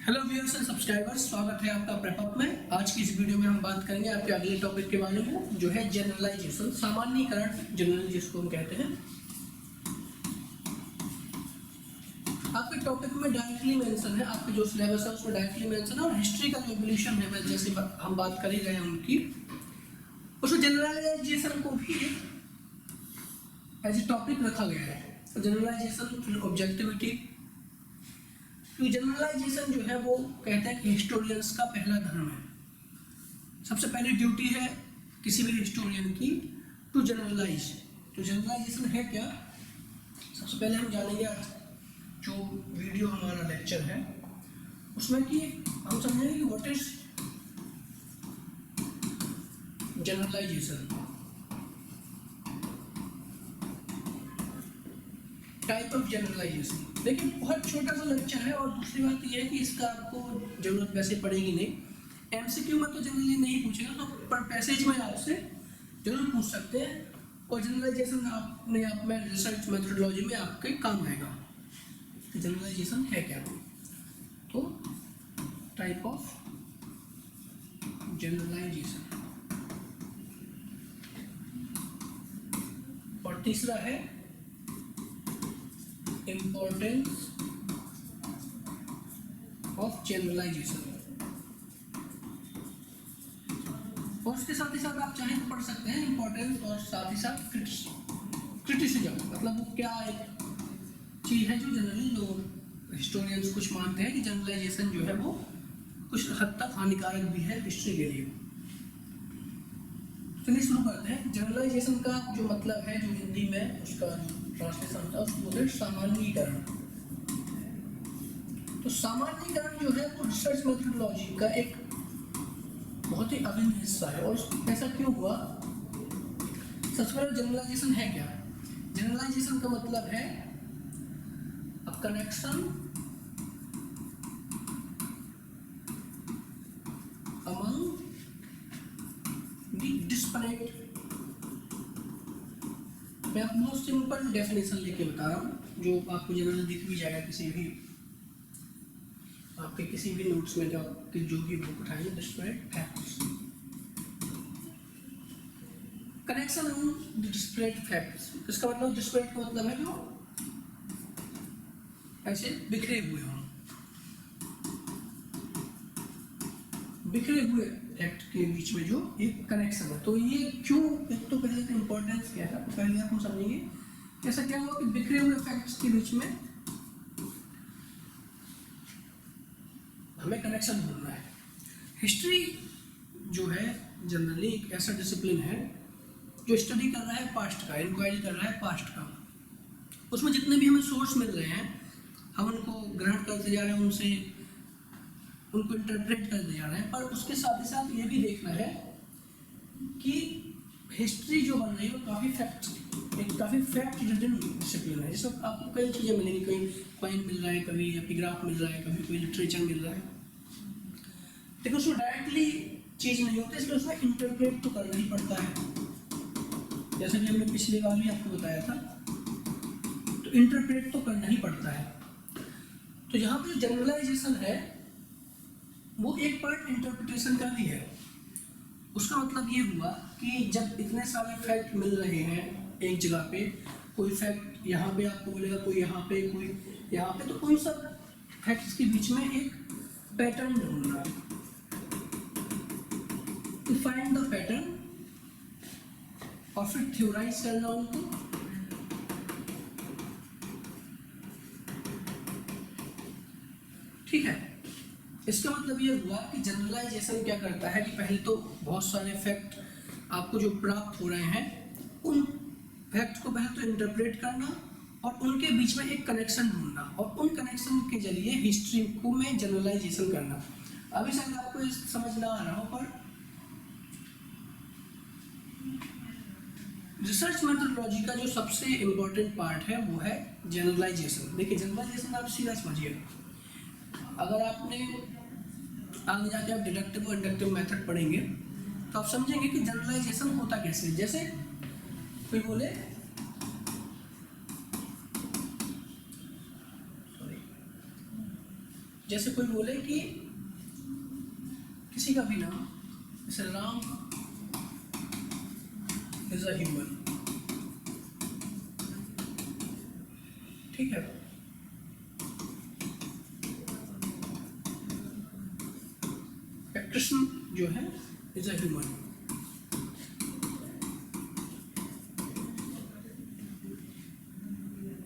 Hello viewers and subscribers, स्वागत है आपका प्रेपअप में। आज की इस वीडियो में हम बात करेंगे आपके अगले टॉपिक के बारे में, जो है जनरलाइजेशन, सामान्यीकरण जनरल जिसको हम कहते हैं। आपके टॉपिक में डायरेक्टली मेंशन है, आपके जो सिलेबस है उसमें डायरेक्टली मेंशन है, और हिस्ट्री का जो एवोल्यूशन है जैसे हम बात कर ही रहे हैं उनकी, उसमें जनरलाइजेशन को भी एज ए टॉपिक रखा गया है। जनरलाइजेशन फिर ऑब्जेक्टिविटी। जनरलाइजेशन जो है वो कहते हैं कि हिस्टोरियंस का पहला धर्म है। सबसे पहली ड्यूटी है किसी भी हिस्टोरियन की टू जनरलाइज। तो जनरलाइजेशन है क्या, सबसे पहले हम जानेंगे आज जो वीडियो हमारा लेक्चर है उसमें कि हम समझेंगे कि what is generalization, type of generalization. देखिए बहुत छोटा सा लेक्चर है, और दूसरी बात यह है कि इसका आपको जरूरत वैसे पड़ेगी नहीं। एमसीक्यू में तो जनरली नहीं पूछेगा, तो पर पैसेज में आपसे जरूर पूछ सकते हैं, और जनरलाइजेशन आपने आप में रिसर्च मेथोडोलॉजी में आपके काम आएगा। जनरलाइजेशन है क्या, तो टाइप ऑफ जनरलाइजेशन। और तीसरा है इम्पोर्टेंस ऑफ जनरलाइजेशन। और उसके साथ ही साथ आप चाहें तो पढ़ सकते हैं इम्पोर्टेंस, और साथ ही साथ क्रिटिसिज्म। मतलब वो क्या एक चीज है जो जनरली लोग हिस्टोरियंस कुछ मानते हैं कि जनरलाइजेशन जो है वो कुछ हद तक हानिकारक भी है हिस्ट्री के लिए। चलिए शुरू करते हैं। जनरलाइजेशन का जो मतलब है, जो हिंदी में उसका ट्रांसलेशन था, उसको बोलते हैं सामान्यीकरण। तो सामान्यीकरण जो है वो रिसर्च मेथोडोलॉजी का एक बहुत ही अभिन्न हिस्सा है। और ऐसा क्यों हुआ? सबसे पहले जनरलाइजेशन है क्या? जनरलाइजेशन का मतलब है a connection among the disparate. मैं आपको बहुत सिंपल डेफिनेशन लेके बता रहा हूँ, जो आपको जनरल दिख भी जाएगा किसी भी आपके किसी भी नोट्स में, जो भी बुक उठाएंगे। Disparate facts, connection on disparate facts. इसका मतलब डिस्पैरेट का मतलब है जो ऐसे बिखरे हुए हों, बिखरे हुए फैक्ट के बीच में जो एक कनेक्शन है। तो ये क्यों, एक तो पहले तो इम्पोर्टेंस क्या है, पहले आप समझेंगे ऐसा क्या हुआ कि बिखरे हुए फैक्ट्स के बीच में हमें कनेक्शन ढूंढना है। हिस्ट्री जो है जनरली एक ऐसा डिसिप्लिन है जो स्टडी कर रहा है पास्ट का, इंक्वायरी कर रहा है पास्ट का। उसमें जितने भी हमें सोर्स मिल रहे हैं हम उनको ग्रहण करते जा रहे हैं, उनसे उनको इंटरप्रेट करते जा रहे हैं, पर उसके साथ ही साथ ये भी देखना है कि हिस्ट्री जो बन रही है वो काफ़ी फैक्ट रिटन डिसिप्लिन है। जिसमें आपको कई चीज़ें मिलेंगी, कहीं कॉइन मिल रहा है, कभी एपिग्राफ मिल रहा है, कभी कोई लिटरेचर मिल रहा है, लेकिन उसमें डायरेक्टली चीज़ नहीं होती, इसलिए उसमें इंटरप्रेट तो करना ही पड़ता है। जैसे कि हमने पिछली बार भी आपको बताया था, तो इंटरप्रेट तो करना ही पड़ता है। तो यहाँ पर जनरलाइजेशन है वो एक पार्ट इंटरप्रिटेशन का भी है। उसका मतलब ये हुआ कि जब इतने सारे फैक्ट मिल रहे हैं एक जगह पे, कोई फैक्ट यहाँ पे आपको मिलेगा, कोई यहाँ पे, कोई यहाँ पे, तो उन सब फैक्ट्स के बीच में एक पैटर्न ढूंढना, टू फाइंड द पैटर्न, और फिर थ्योराइज करना उनको, ठीक है। इसका मतलब ये हुआ कि जनरलाइजेशन क्या करता है कि पहले तो बहुत सारे फैक्ट आपको जो प्राप्त हो रहे हैं, उन फैक्ट को पहले तो इंटरप्रेट करना, और उनके बीच में एक कनेक्शन ढूंढना, और उन कनेक्शन के जरिए हिस्ट्री को में जनरलाइजेशन करना। अभी शायद आपको समझ ना आ रहा हो, पर रिसर्च मेथोडोलॉजी का जो सबसे इम्पोर्टेंट पार्ट है वो है जनरलाइजेशन। देखिए जनरलाइजेशन आप सीधा समझिए, अगर आपने आगे जाके आप डिडक्टिव और इंडक्टिव मेथड पढ़ेंगे तो आप समझेंगे कि जनरलाइजेशन होता कैसे। जैसे कोई बोले जैसे कोई बोले कि किसी का भी नाम, जैसे राम इज अ ह्यूमन, ठीक है, कृष्ण जो है इज अ ह्यूमन,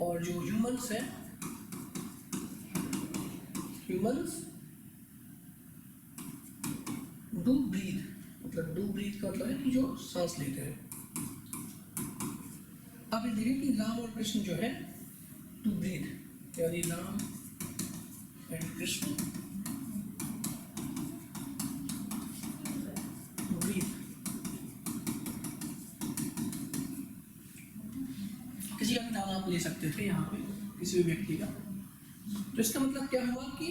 और जो ह्यूमंस है, ह्यूमंस डू ब्रीथ, मतलब डू ब्रीथ का मतलब है कि जो सांस लेते हैं। आप ये देखें कि राम और कृष्ण जो है टू ब्रीथ, यानी राम एंड कृष्ण ब्रीथ। किसी का भी नाम आप ले सकते थे यहाँ पे, किसी भी व्यक्ति का। तो इसका मतलब क्या हुआ कि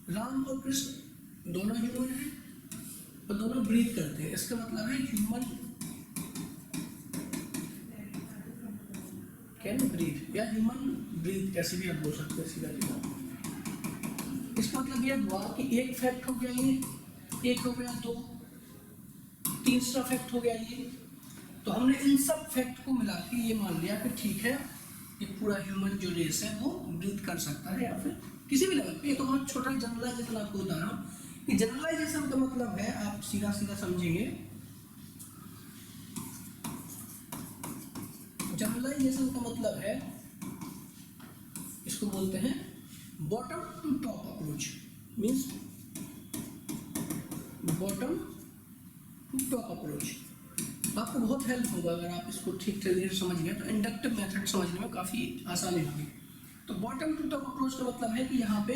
राम और कृष्ण दोनों ह्यूमन हैं और दोनों ब्रीथ करते हैं। इसका मतलब है ह्यूमन कैन ब्रीथ, या ह्यूमन ब्रीथ, कैसे भी आप बोल सकते हैं सीधा सीधा। इसका मतलब यह हुआ कि एक फैक्ट हो गया ये, एक हो गया, दो, तीसरा फैक्ट हो गया ये। तो हमने इन सब फैक्ट को मिला के ये मान लिया कि ठीक है, ये पूरा ह्यूमन जो रेस है वो ब्रीथ कर सकता है, या फिर किसी भी लेवल पे। ये तो बहुत छोटा जनरलाइजेशन आपको बता रहा हूँ कि जनरलाइजेशन का मतलब है, आप सीधा सीधा समझेंगे, जनरलाइजेशन का मतलब है, इसको बोलते हैं bottom to top approach, means bottom to top approach. आपको बहुत हेल्प होगा अगर आप इसको ठीक तरीके से समझ गए, तो इंडक्टिव मेथड समझने में काफ़ी आसानी होगी। तो बॉटम टू टॉप अप्रोच का मतलब है कि यहाँ पे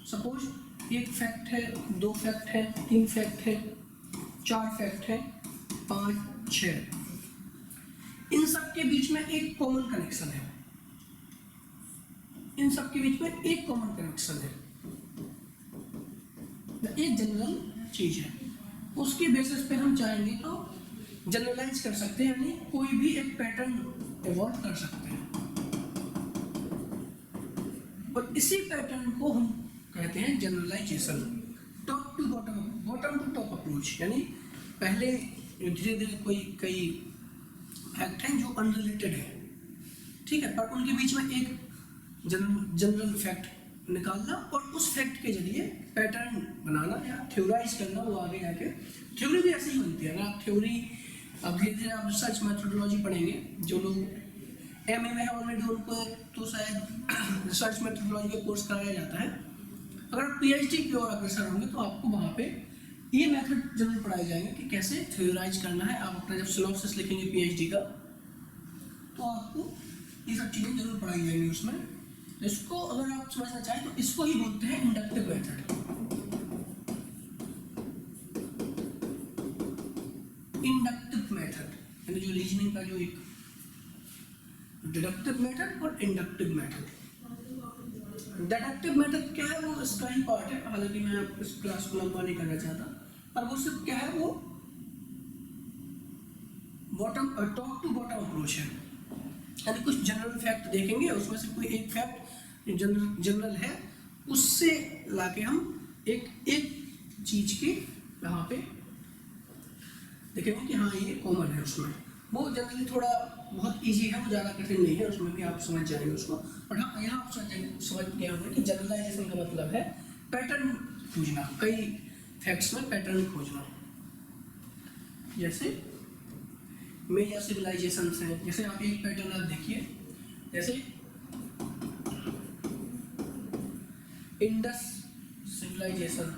सपोज एक फैक्ट है, दो फैक्ट है, तीन फैक्ट है, चार फैक्ट है, 5, 6, इन सब के बीच में एक कॉमन कनेक्शन है, इन सब के बीच में एक कॉमन कनेक्शन है, एक जनरल चीज है। उसके बेसिस पे हम चाहेंगे तो जनरलाइज कर सकते हैं, यानी कोई भी एक पैटर्न इवॉल्व कर सकते हैं, और इसी पैटर्न को हम कहते हैं generalization. Top to bottom, bottom to top approach, यानी पहले धीरे धीरे कोई कई फैक्ट हैं जो अनरिलेटेड है, ठीक है, पर उनके बीच में एक जनरल फैक्ट निकालना और उस फैक्ट के जरिए पैटर्न बनाना या थ्योराइज करना, वो आगे जाके थ्योरी भी ऐसे ही बनती है ना। आप थ्योरी, अब धीरे धीरे आप रिसर्च मेथोडोलॉजी पढ़ेंगे, जो लोग एमए में है ऑलरेडी उनको तो शायद रिसर्च मेथोडोलॉजी का कोर्स कराया जाता है। अगर आप पीएचडी की ओर अग्रसर होंगे तो आपको वहाँ पे ये मेथड जरूर पढ़ाए जाएंगे कि कैसे थ्योराइज करना है। आप अपना जब सिनॉप्सिस लिखेंगे पीएचडी का, तो आपको ये सब चीज़ें जरूर पढ़ाई जाएंगी उसमें। इसको अगर आप समझना चाहें तो इसको ही बोलते हैं इंडक्टिव मेथड। इंडक्टिव मेथड यानी जो रीजनिंग का जो एक डिडक्टिव मेथड और इंडक्टिव मेथड। डिडक्टिव मेथड क्या है, वो इसका ही पार्ट है, हालांकि मैं इस क्लास को लंबा नहीं करना चाहता, पर वो सिर्फ क्या है, वो bottom top to bottom approach है। यानी कुछ जनरल फैक्ट देखेंगे, उसमें से कोई एक फैक्ट जनरल है, उससे लाके हम एक चीज के यहाँ पे देखेंगे कि हाँ ये कॉमन है उसमें। वो जनरली थोड़ा बहुत इजी है, वो ज़्यादा कठिन नहीं है, उसमें भी आप समझ जाएंगे उसको। और हाँ, यहाँ आप समझ गए होंगे कि जनरलाइजेशन का मतलब है पैटर्न खोजना, कई फैक्ट्स में पैटर्न खोजना। जैसे मेजर सिविलाइजेशन हैं, जैसे आप एक पैटर्न आप देखिए, जैसे इंडस सिविलाइजेशन,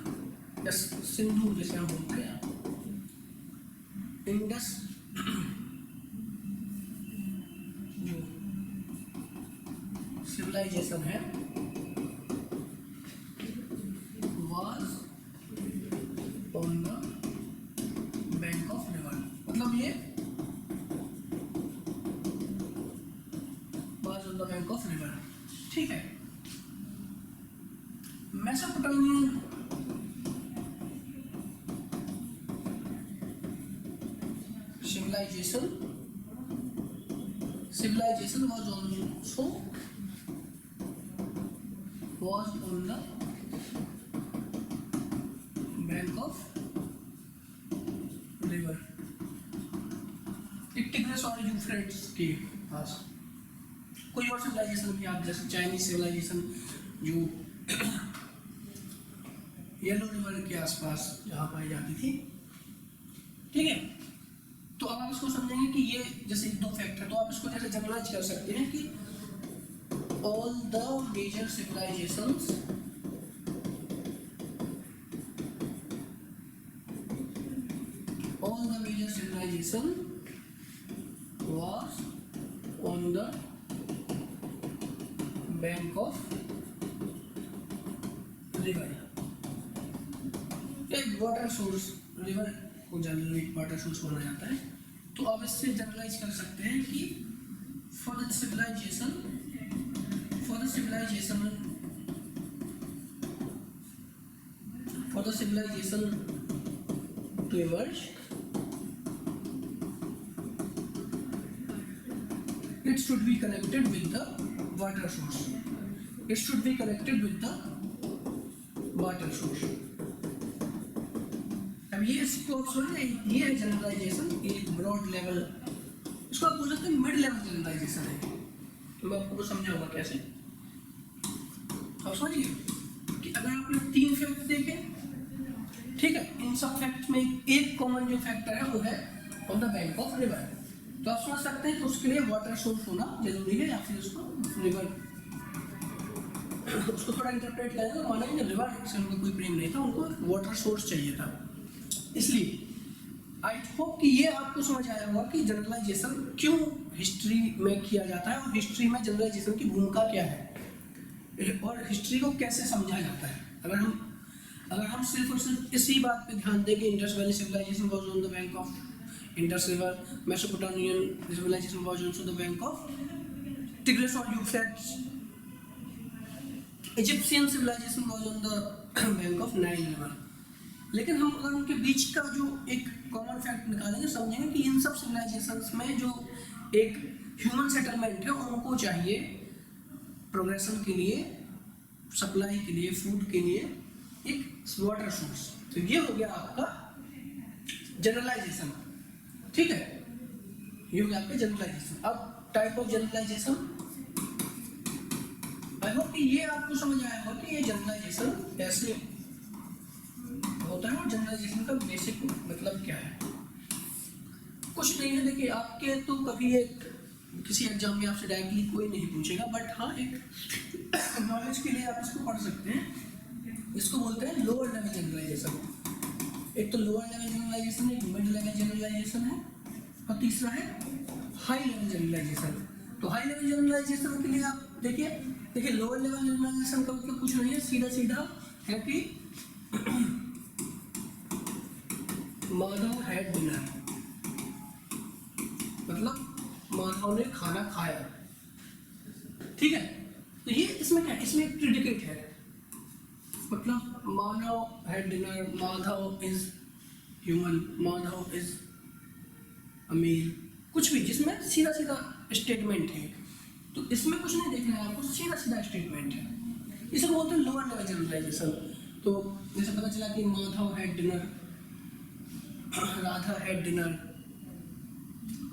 सिंधु जैसे हम बोलते हैं, इंडस जो सिविलाइजेशन है was on the bank of river, मतलब ये was on the bank of river, ठीक है। Mesopotamian civilization was on the bank of river, tigris और यूफ्रेट्स के पास। कोई और सिविलाइजेशन भी आप जैसे चाइनीज सिविलाइजेशन जो येलो रिवर के आसपास जहाँ पाई जाती थी, ठीक है। तो अब आप इसको समझेंगे कि ये जैसे दो फैक्ट है, तो आप इसको जैसे जनरलाइज कर सकते हैं कि all the major civilizations was on the bank of river। एक वाटर सोर्स, रिवर को जनरली वाटर सोर्स माना जाता है। तो अब इससे जनरलाइज कर सकते हैं कि for the civilization to emerge, it should be connected with the water source। It should be connected with the water source। अब ये इसको ये है जनरलाइजेशन, एक ब्रॉड लेवल, इसको आप बोल सकते हैं मिड लेवल जनरलाइजेशन है। तो मैं आपको समझाऊंगा कैसे। अब समझिए कि अगर आपने 3 फैक्ट देखे, ठीक है, इन सब फैक्ट्स में एक कॉमन जो फैक्टर है वो है on the bank of river. तो आप समझ सकते हैं कि उसके लिए वाटर सोर्स होना जरूरी है, या फिर उसको रिवर, उसको थोड़ा इंटरप्रेट करें तो माना कि रिवर से उनको कोई प्रेम नहीं था, उनको वाटर सोर्स चाहिए था। इसलिए आई होप कि ये आपको समझ आया होगा कि जनरलाइजेशन क्यों हिस्ट्री में किया जाता है और हिस्ट्री में जनरलाइजेशन की भूमिका क्या है और हिस्ट्री को कैसे समझा जाता है। अगर हम सिर्फ और सिर्फ इसी बात पे ध्यान दें कि Indus valley civilization was on the bank of Indus River, Mesopotamian civilization was also the bank of Tigris or Euphrates, Egyptian civilization was on the bank of Nile River। लेकिन हम अगर उनके बीच का जो एक कॉमन फैक्ट निकालेंगे, समझेंगे कि इन सब सिविलाइजेशंस में जो एक ह्यूमन सेटलमेंट है उनको चाहिए प्रोग्रेशन के लिए, सप्लाई के लिए, फूड के लिए एक वाटर सोर्स। तो ये हो गया आपका जनरलाइजेशन, ठीक है, ये हो गया आपका जनरलाइजेशन। अब type of generalization, I hope कि ये आपको समझ आया होगा कि ये जनरलाइजेशन कैसे होता है और जनरलाइजेशन का बेसिक मतलब क्या है। कुछ नहीं है, देखिए आपके तो कभी एक किसी एग्जाम में आपसे डायरेक्टली कोई नहीं पूछेगा, बट हाँ एक नॉलेज के लिए आप इसको पढ़ सकते हैं। इसको बोलते हैं लोअर लेवल जनरलाइजेशन। एक तो लोअर लेवल जनरलाइजेशन है, मिड लेवल जनरलाइजेशन है, और तीसरा है हाई लेवल जनरलाइजेशन। तो हाई लेवल जनरलाइजेशन के लिए आप देखिए लोअर लेवल जनरलाइजेशन का मतलब कुछ नहीं है, सीधा सीधा है कि माधव हैड डिनर, मतलब माधव ने खाना खाया, ठीक है। तो ये इसमें क्या है, इसमें एक प्रेडिकेट है, मतलब Madhav had dinner, Madhav is human, Madhav is a male, कुछ भी जिसमें सीधा सीधा स्टेटमेंट है। तो इसमें कुछ नहीं देखना है आपको, सीधा सीधा स्टेटमेंट है। इसे बोलते हैं लोअर लेवल जनरलाइजेशन। तो जैसे पता चला कि Madhav had dinner, Radha had dinner,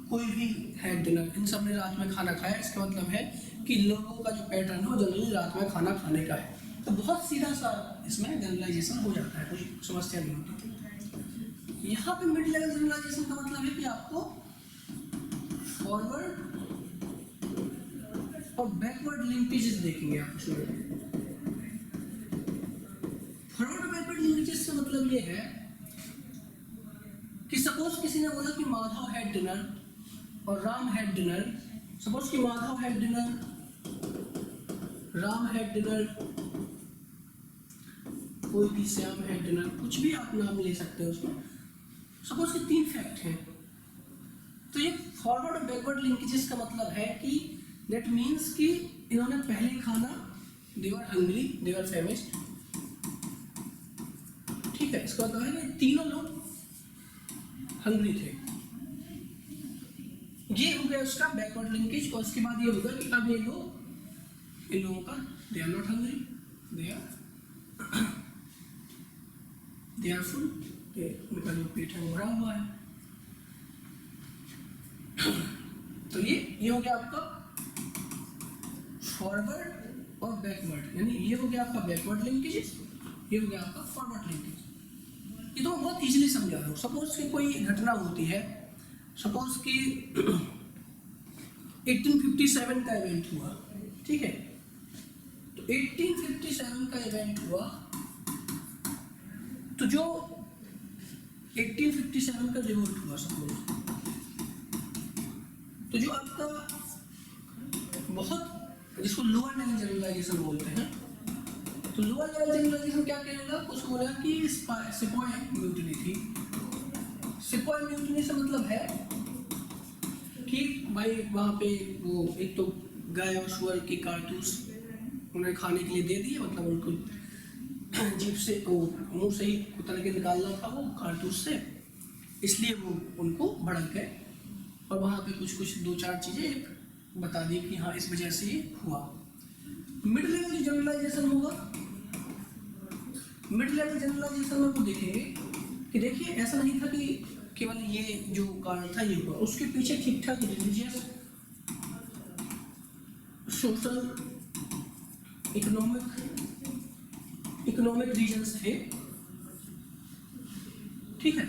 कोई भी हैड डिनर, इन सब ने रात में खाना खाया, इसका मतलब है कि लोगों का जो पैटर्न है वो जनरली रात में खाना खाने का है। तो बहुत सीधा सा इसमें जनरलाइजेशन हो जाता है, कोई समस्या नहीं होती। यहाँ पे मिड लेवल जनरलाइजेशन का मतलब है कि आपको फॉरवर्ड और बैकवर्ड लिंकेजेस देखेंगे आप उसमें। फॉरवर्ड और बैकवर्ड लिंकेजेस का मतलब ये है कि सपोज किसी ने बोला कि माधव हैड डिनर और राम हैड डिनर, सपोज कि Madhav had dinner, Ram had dinner, कोई भी श्याम हैड डिनर, कुछ भी आप नाम ले सकते हो उसमें। सपोज कि 3 फैक्ट हैं, तो ये फॉरवर्ड और बैकवर्ड लिंकेजेस का मतलब है कि दैट मीन्स कि इन्होंने पहले खाना, दे वर हंग्री, दे वर फैमिश्ड, ठीक है। इसका मतलब है कि तीनों लोग हंग्री थे। ये हो गया उसका बैकवर्ड लिंकेज। और उसके बाद ये होगा कि अब ये लोग, इन लोगों का they are not hungry, they are they are full, उनका जो पेट है वो भरा हुआ है। तो ये हो गया आपका फॉरवर्ड और बैकवर्ड, यानी ये हो गया आपका बैकवर्ड लिंकेज, ये हो गया आपका फॉरवर्ड लिंकेज। ये तो मैं बहुत इजीली समझा रहा हूँ। सपोज कि कोई घटना होती है, सपोज कि 1857 का इवेंट हुआ, ठीक है। तो 1857 का इवेंट हुआ, तो जो 1857 का रिवोल्ट हुआ सपोज, तो जो आपका बहुत, जिसको लोअर लेवल जनरलाइजेशन बोलते हैं, तो लोअर लेवल जनरलाइजेशन क्या कहेगा, उसको बोला कि सिपॉय म्यूटिनी थी। सिपॉय म्यूटिनी से मतलब है कि भाई वहाँ पे वो एक तो गाय और सुअर की कारतूस उन्हें खाने के लिए दे दिए, मतलब उनको जीभ से मुंह से ही उतर के निकालना था वो कारतूस से, इसलिए वो उनको भड़क गए और वहाँ पे कुछ दो चार चीज़ें बता दी कि हाँ इस वजह से ये हुआ। मिड लेवल जो जनरलाइजेशन होगा, मिड लेवल जनरलाइजेशन में वो देखेंगे कि देखिए ऐसा नहीं था कि केवल ये जो कारण था ये हुआ, उसके पीछे ठीक ठाक रिलीजियस, सोशल, इकोनॉमिक रीजंस थे, ठीक है।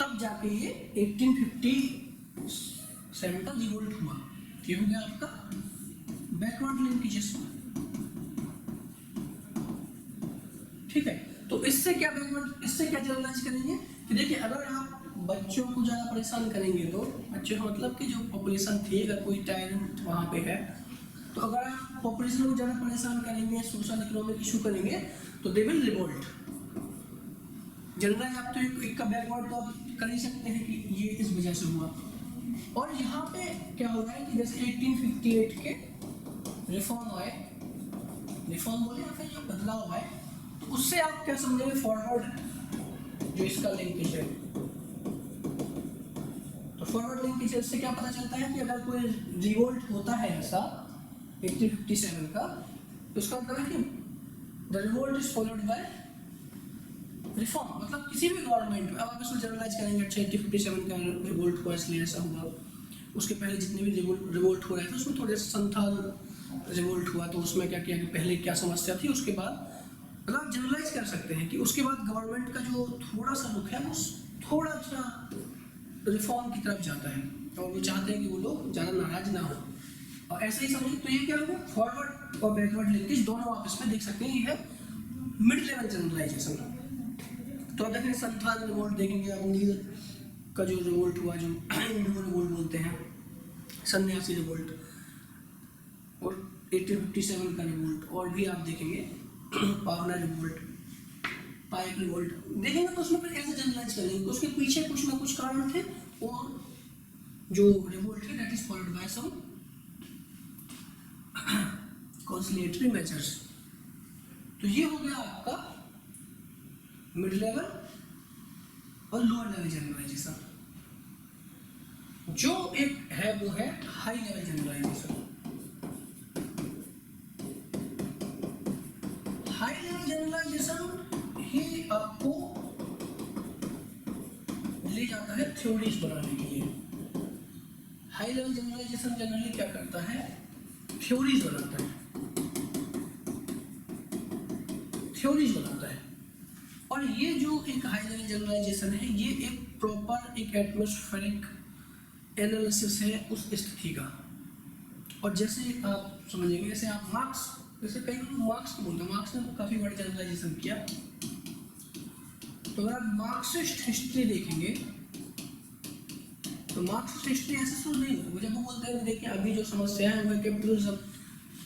तब जाके ये 1857 का रिवोल्ट हुआ। ये हो गया आपका बैकवर्ड लिंकेजेस, ठीक है। तो इससे क्या बैकवर्ड, इससे क्या जनरलाइज करेंगे कि देखिए अगर आप बच्चों को ज़्यादा परेशान करेंगे, तो बच्चों का मतलब कि जो पॉपुलेशन थी, अगर कोई टायरेंट वहाँ पे है, तो अगर आप पॉपुलेशन को ज़्यादा परेशान करेंगे, सोशल इकोनॉमिक इशू करेंगे, तो दे विल रिवोल्ट। जनरलाइज आप तो एक का बैकवर्ड तो आप कर ही सकते हैं कि ये इस वजह से हुआ। और यहाँ पे क्या हो रहा है कि जैसे 1858 के रिफॉर्म आए, रिफॉर्म बोले या फिर जो बदलाव आए, तो उससे आप क्या समझेंगे, फॉरवर्ड जो इसका लिंकेज है, तो फॉरवर्ड लिंकेज से क्या पता चलता है कि अगर कोई रिवोल्ट होता है ऐसा 1857 का, तो उसका मतलब है कि the revolt is followed bye reform, मतलब किसी भी गवर्नमेंट में। अब आप इसको जनरलाइज करेंगे, अच्छा 1857 का रिवोल्ट हुआ इसलिए ऐसा हुआ, उसके पहले जितने भी रिवोल्ट हो रहे थे उसमें थोड़े संथाल रिवोल्ट हुआ, तो उसमें क्या किया कि पहले क्या समस्या थी, उसके बाद मतलब आप जनरलाइज कर सकते हैं कि उसके बाद गवर्नमेंट का जो थोड़ा सा रुख है वो थोड़ा सा रिफॉर्म की तरफ जाता है, और वो चाहते हैं कि वो लोग ज़्यादा नाराज ना हो। और ऐसे ही समझिए, तो ये क्या होगा, फॉरवर्ड और बैकवर्ड लिंकेज दोनों आप इसमें देख सकते हैं। ये है मिड लेवल जनरलाइजेशन। तो अब देखेंगे संथाल रिवोल्ट देखेंगे, आप नील का जो रिवोल्ट हुआ, जो इंडिगो रिवोल्ट बोलते हैं, सन्यासी रिवोल्ट, और 1857 का रिवोल्ट, और भी आप देखेंगे पावना रिवोल्ट, पाइक रिवोल्ट देखेंगे, तो उसमें फिर ऐसे जनरलाइज करेंगे तो उसके पीछे कुछ ना कुछ कारण थे, और जो रिवोल्ट है that is followed by some consolidatory measures. तो ये हो गया आपका मिड लेवल और लोअर लेवल जनरलाइजेशन। जो एक है वो है high level generalization. High level generalization ही आपको ले जाता है थ्योरीज बनाने के लिए। हाई लेवल जनरलाइजेशन जनरली क्या करता है, थ्योरीज बनाता है, थ्योरीज बनाता है। और ये जो एक हाई लेवल जनरलाइजेशन है, ये एक प्रॉपर एक एटमॉस्फेरिक एनालिसिस है उस स्थिति का। और जैसे आप समझेंगे, जैसे आप मार्क्स, जैसे कई लोग मार्क्स को बोलते हैं, मार्क्स ने काफ़ी बड़ा जनरलाइजेशन किया। तो अगर आप मार्क्सिस्ट हिस्ट्री देखेंगे, तो मार्क्सिस्ट हिस्ट्री ऐसे शुरू नहीं होती। जब वो बोलते हैं देखिए अभी जो समस्या है वो है कैपिटलिज्म,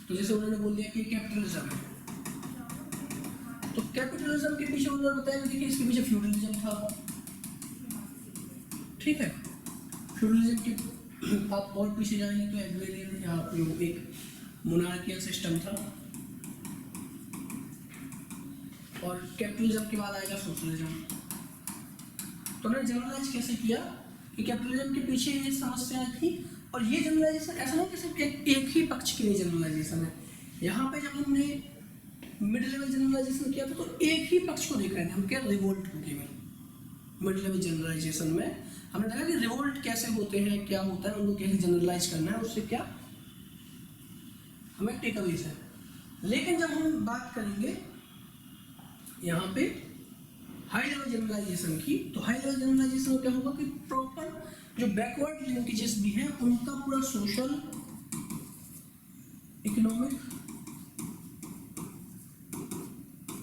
तो जैसे उन्होंने बोल दिया कि कैपिटलिज्म है, तो कैपिटलिज्म के पीछे उन्होंने बताया कि इसके पीछे फ्यूडलिज्म था, ठीक है। फ्यूडलिज्म के आप और पीछे जाएंगे तो एग्रेरियन या एक मोनार्कियल सिस्टम था, और कैपिटलिज्म के बाद आएगा सोशलिज्म। तो उन्होंने जनरलाइज कैसे किया कि कैपिटलिज्म के पीछे ये समस्या थी। और ये जनरलाइजेशन ऐसा नहीं कि सिर्फ एक ही पक्ष के लिए जनरलाइजेशन है। यहाँ पे जब हमने मिड लेवल जनरलाइजेशन किया था तो एक ही पक्ष को देख रहे थे हम, क्या, रिवोल्ट को केवल। मिड लेवल जनरलाइजेशन में हमने देखा कि रिवोल्ट कैसे होते हैं, क्या होता है, उनको कैसे जनरलाइज करना है, उससे क्या हमें टेकअवेज है। लेकिन जब हम बात करेंगे यहाँ पे हाई लेवल जनरलाइजेशन की, तो हाई लेवल जनरलाइजेशन में क्या होगा कि प्रॉपर जो बैकवर्ड लिंकेजेस भी हैं उनका पूरा सोशल, इकोनॉमिक,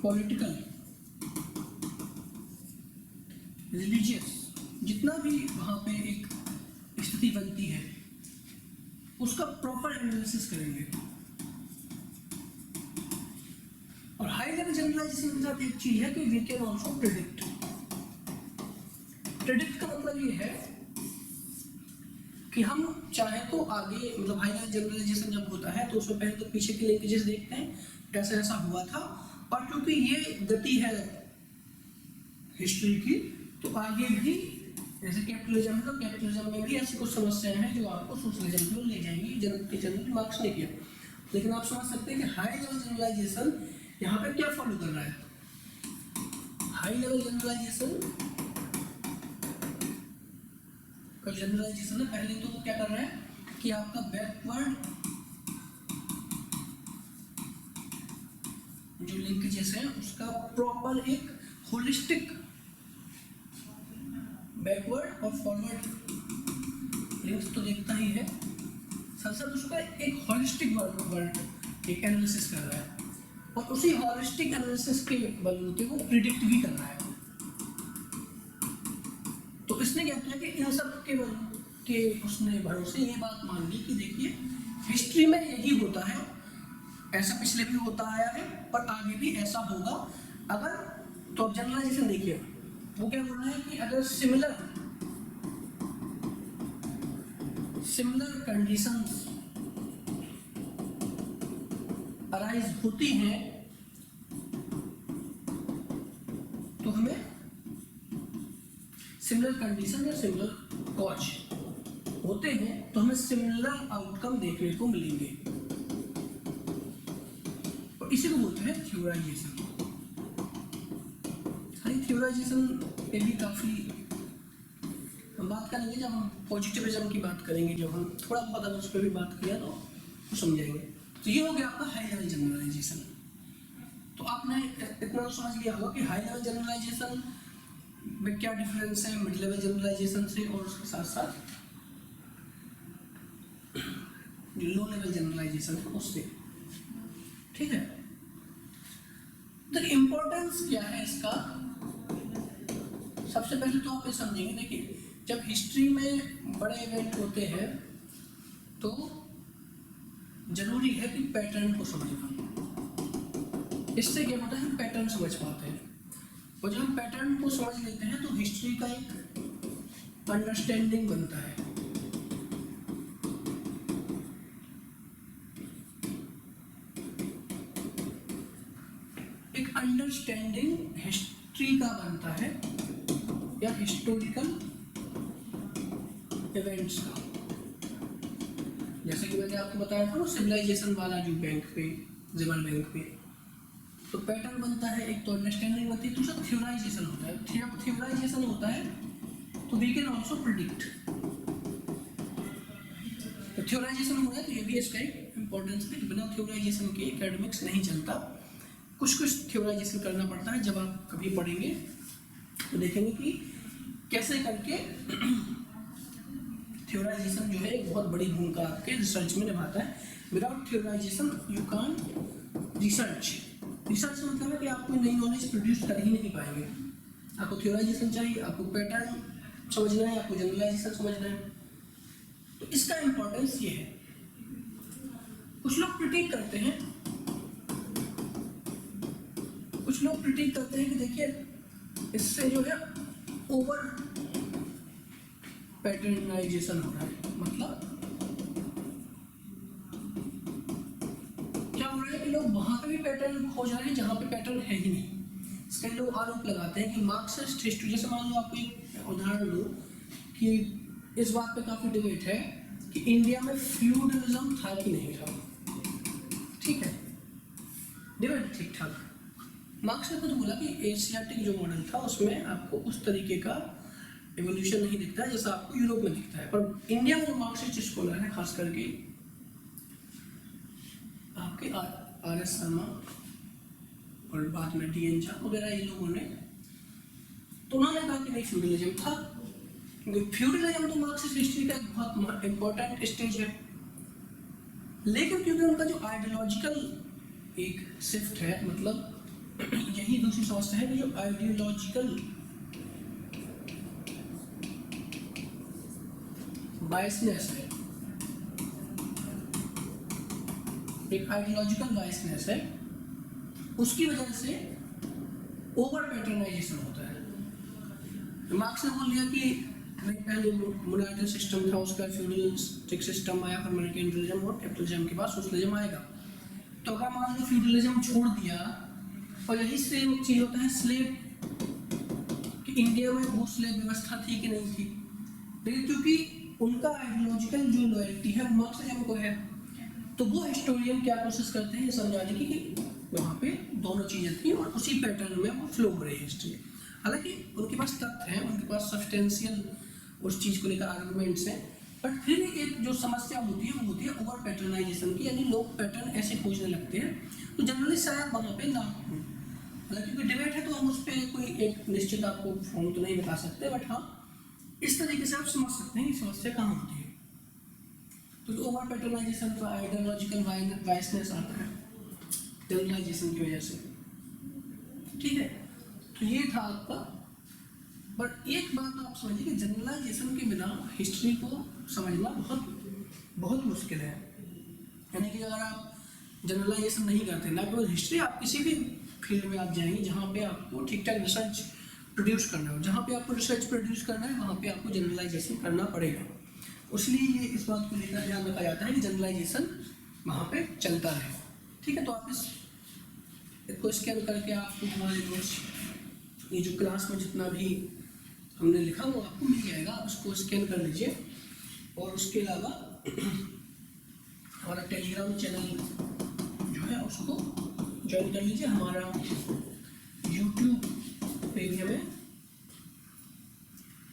पॉलिटिकल, रिलीजियस, जितना भी वहाँ पे एक स्थिति बनती है उसका प्रॉपर एनालिसिस करेंगे। और हाई लेवल जनरलाइजेशन के साथ एक चीज है कि we can also predict. Predict का मतलब ये है कि हम चाहे तो आगे, मतलब हाई लेवल जनरलाइजेशन जब होता है तो उसमें पहले तो पीछे के लिंकेजेस देखते हैं, ऐसा ऐसा हुआ था, और क्योंकि ये गति है हिस्ट्री की, तो आगे भी जैसे कैपिटलिज्म, तो कैपिटलिज्म में भी ऐसी कुछ समस्याएं हैं जो आपको सोशलिज्म की ओर ले जाएंगी, जनरल मार्क्स ने किया। लेकिन आप समझ सकते हैं कि हाई लेवल जनरलाइजेशन यहाँ पे क्या फॉलो कर रहा है। हाई लेवल जनरलाइजेशन का जनरलाइजेशन है, पहले तो वो क्या कर रहा है कि आपका बैकवर्ड जो लिंकेजेस है उसका प्रॉपर एक होलिस्टिक, बैकवर्ड और फॉरवर्ड लिंक्स तो देखता ही है, साथ साथ उसका एक होलिस्टिक वर्ड एक एनालिसिस कर रहा है, और उसी हॉलिस्टिक एनालिसिस के बलबूते वो प्रिडिक्ट भी कर रहा है। तो इसने क्या किया कि इन सब के उसने भरोसे ये बात मान ली कि देखिए हिस्ट्री में यही होता है, ऐसा पिछले भी होता आया है और आगे भी ऐसा होगा। अगर तो अब जनरलाइजेशन देखिए वो क्या बोल रहा है कि अगर सिमिलर कंडीशंस अराइज होती हैं तो हमें सिमिलर कंडीशन या सिमिलर कॉज होते हैं तो हमें सिमिलर आउटकम देखने को मिलेंगे, और इसी को बोलते हैं थ्योराइजेशन। थ्योराइजेशन पे भी काफ़ी हम बात करेंगे जब हम पॉजिटिविज्म की बात करेंगे, जब हम थोड़ा बहुत अगर उस पर भी बात किया तो समझाएंगे। तो ये हो गया आपका हाई लेवल जनरलाइजेशन। तो आपने इतना तो समझ लिया होगा कि हाई लेवल जनरलाइजेशन में क्या डिफरेंस है मिड लेवल जनरलाइजेशन से, और उसके साथ साथ जो लो लेवल जनरलाइजेशन है उससे। ठीक है, तो इम्पोर्टेंस क्या है इसका। सबसे पहले तो आप ये समझेंगे, देखिए जब हिस्ट्री में बड़े इवेंट होते हैं तो जरूरी है कि पैटर्न को समझना। इससे क्या होता है, हम पैटर्न समझ पाते हैं, और जब हम पैटर्न को समझ लेते हैं तो हिस्ट्री का एक अंडरस्टैंडिंग बनता है। एक अंडरस्टैंडिंग हिस्ट्री का बनता है या हिस्टोरिकल इवेंट्स का। जैसे कि मैंने आपको बताया था ना सिविलाइजेशन वाला जो बैंक पे, जिमल बैंक पे, तो पैटर्न बनता है, एक तो अंडरस्टैंडिंग बनती है, दूसरा थ्योराइजेशन होता है। थ्योराइजेशन होता है तो वी कैन ऑल्सो प्रिडिक्ट। तो थ्योराइजेशन हो रहा है तो ये भी इसका एक इम्पोर्टेंस है। बिना थ्योराइजेशन के एकेडमिक्स नहीं चलता, कुछ थ्योराइजेशन करना पड़ता है। जब आप कभी पढ़ेंगे तो देखेंगे कि कैसे करके थ्योराइजेशन जो है एक बहुत बड़ी भूमिका आपके रिसर्च में निभाता है। विदाउट थ्योराइजेशन यू कैन रिसर्च मतलब है कि आप कोई नई नॉलेज प्रोड्यूस कर ही नहीं पाएंगे। आपको थ्योराइजेशन चाहिए, आपको पैटर्न समझना है, आपको जनरलाइजेशन समझना है। तो इसका इंपॉर्टेंस ये है। कुछ लोग क्रिटिक करते हैं कि देखिए इससे जो है ओवर पैटर्नाइजेशन हो रहा है। मतलब क्या हो रहा है कि लोग वहां पे भी पैटर्न खोज रहे हैं जहां पे पैटर्न है ही नहीं। इसके लोग आरोप लगाते हैं कि मार्क्सिस्ट हिस्ट्री, जैसे मान लो आपको एक उदाहरण दो कि इस बात पे काफी डिबेट है कि इंडिया में फ्यूडलिज्म था कि नहीं था। ठीक है, डिवाइड ठीक ठाक। मार्क्स ने खुद बोला कि एशियाटिक जो मॉडल था उसमें आपको उस तरीके का एवोल्यूशन नहीं दिखता है जैसा आपको यूरोप में दिखता है, पर इंडिया में जो मार्क्सिस्ट स्कॉलर है, खास करके आपके आर एस शर्मा और बाद में डी एन झा वगैरह ये लोगों ने, तो उन्होंने कहा कि नहीं फ्यूडलिज्म था, क्योंकि फ्यूडलिज्म तो मार्क्सिस्ट हिस्ट्री का एक बहुत इंपॉर्टेंट स्टेज है। लेकिन क्योंकि उनका जो आइडियोलॉजिकल एक शिफ्ट है, मतलब यही दूसरी समस्या है कि जो आइडियोलॉजिकल बायसनेस है, एक आइडियोलॉजिकल बायसनेस है, उसकी वजह से ओवर पैटर्नाइजेशन होता है। मार्क्स ने बोल दिया कि पहले मोनार्कियल सिस्टम था, उसका फ्यूडलिस्टिक सिस्टम आया, फिर मर्केंटलिज्म और कैपिटलिज्म के बाद सोशलिज्म आएगा। तो अगर मान लो फ्यूडलिज्म छोड़ दिया, और यही सेम चीज होता है स्लेव, कि इंडिया में वो स्लेव व्यवस्था थी कि नहीं थी, लेकिन क्योंकि उनका आइडियोलॉजिकल जो लॉयल्टी है वो मार्क्सिज्म को है, तो वो हिस्टोरियन क्या कोशिश करते हैं ये समझाने की कि वहाँ पे दोनों चीज़ें थी और उसी पैटर्न में वो फ्लो हो रही है हिस्ट्री। हालांकि उनके पास तथ्य हैं, उनके पास सब्सटेंशियल उस चीज़ को लेकर आर्गूमेंट्स हैं, बट फिर एक जो समस्या होती है वो होती है ओवर पैटर्नाइजेशन की, यानी लोग पैटर्न ऐसे खोजने लगते हैं, तो जनरली शायद वहाँ पे ना हो। हालांकि कोई डिबेट है तो हम उस पर कोई एक निश्चित आपको फॉर्म तो नहीं बता सकते, बट हाँ इस तरीके से आप समझ सकते हैं कि समस्या कहाँ होती है। तो ओवर पैटर्नाइजेशन का आइडियोलॉजिकल बायसनेस आता है जनरलाइजेशन की वजह से, ठीक है। तो ये था आपका, बट एक बात तो आप समझिए कि जनरलाइजेशन के बिना हिस्ट्री को समझना बहुत मुश्किल है। यानी कि अगर आप जनरलाइजेशन नहीं करते, ना केवल हिस्ट्री, आप किसी भी फील्ड में आप जाएंगे जहाँ पे आपको ठीक ठाक रिसर्च प्रोड्यूस करना हो, जहाँ पे आपको रिसर्च प्रोड्यूस करना है वहाँ पे आपको जनरलाइजेशन करना पड़ेगा। इसलिए ये इस बात को लेकर ध्यान रखा जाता है कि जनरलाइजेशन वहाँ पे चलता रहे, ठीक है। तो आप इसको स्कैन करके आपको हमारे नोट्स, ये जो क्लास में जितना भी हमने लिखा वो आपको मिल जाएगा, आप उसको स्कैन कर लीजिए। और उसके अलावा हमारा टेलीग्राम चैनल जो है उसको ज्वाइन कर लीजिए, हमारा यूट्यूब पेज में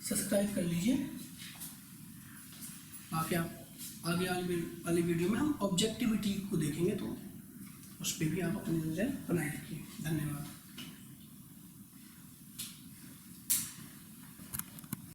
सब्सक्राइब कर लीजिए, ताकि आप आगे वाली वीडियो में हम ऑब्जेक्टिविटी को देखेंगे, तो उस पर भी आप अपनी नज़र बनाए रखिए। धन्यवाद।